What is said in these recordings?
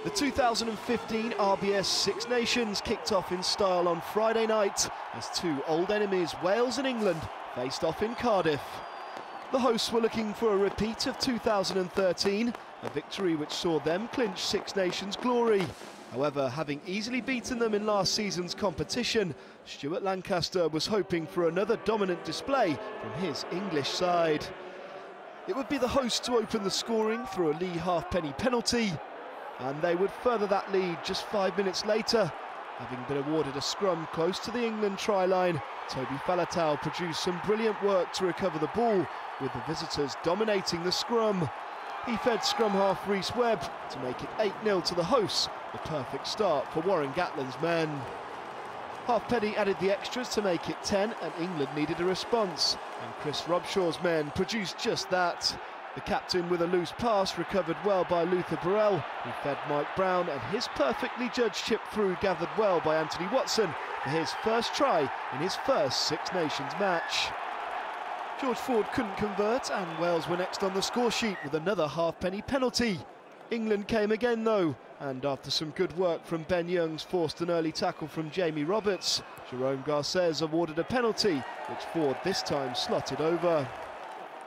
The 2015 RBS Six Nations kicked off in style on Friday night as two old enemies, Wales and England, faced off in Cardiff. The hosts were looking for a repeat of 2013, a victory which saw them clinch Six Nations glory. However, having easily beaten them in last season's competition, Stuart Lancaster was hoping for another dominant display from his English side. It would be the hosts to open the scoring through a Lee halfpenny penalty, and they would further that lead just 5 minutes later. Having been awarded a scrum close to the England try line, Toby Faletau produced some brilliant work to recover the ball, with the visitors dominating the scrum. He fed scrum half Rhys Webb to make it 8-0 to the hosts, the perfect start for Warren Gatland's men. Halfpenny added the extras to make it 10, and England needed a response, and Chris Robshaw's men produced just that. The captain, with a loose pass, recovered well by Luther Burrell, who fed Mike Brown, and his perfectly judged chip through gathered well by Anthony Watson for his first try in his first Six Nations match. George Ford couldn't convert, and Wales were next on the score sheet with another halfpenny penalty. England came again though, and after some good work from Ben Youngs forced an early tackle from Jamie Roberts, Jerome Garces awarded a penalty, which Ford this time slotted over.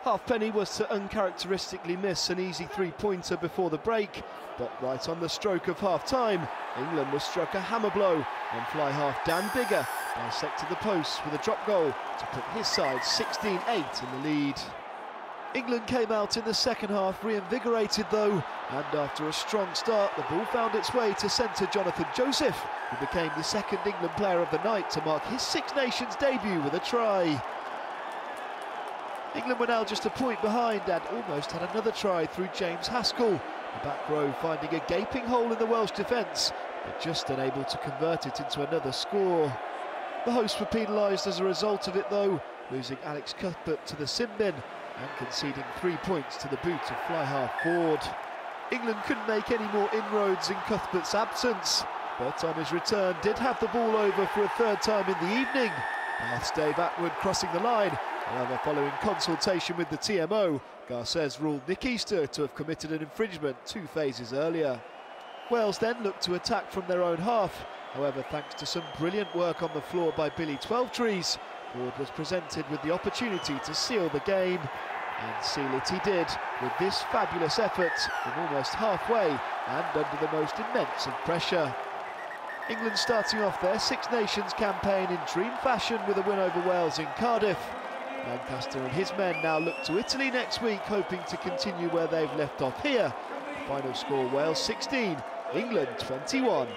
Halfpenny was to uncharacteristically miss an easy three-pointer before the break, but right on the stroke of half-time, England was struck a hammer blow when fly half Dan Biggar dissected the posts with a drop goal to put his side 16-8 in the lead. England came out in the second half reinvigorated though, and after a strong start, the ball found its way to centre Jonathan Joseph, who became the second England player of the night to mark his Six Nations debut with a try. England were now just a point behind and almost had another try through James Haskell, the back row finding a gaping hole in the Welsh defence, but just unable to convert it into another score. The hosts were penalised as a result of it though, losing Alex Cuthbert to the sin bin and conceding 3 points to the boot of fly half Ford. England couldn't make any more inroads in Cuthbert's absence, but on his return did have the ball over for a third time in the evening. Bath's Dave Atwood crossing the line. However, following consultation with the TMO, Garces ruled Nick Easter to have committed an infringement 2 phases earlier. Wales then looked to attack from their own half. However, thanks to some brilliant work on the floor by Billy Twelvetrees, Ford was presented with the opportunity to seal the game. And seal it he did, with this fabulous effort from almost halfway and under the most immense of pressure. England starting off their Six Nations campaign in dream fashion with a win over Wales in Cardiff. Lancaster and his men now look to Italy next week, hoping to continue where they've left off here. The final score: Wales 16, England 21.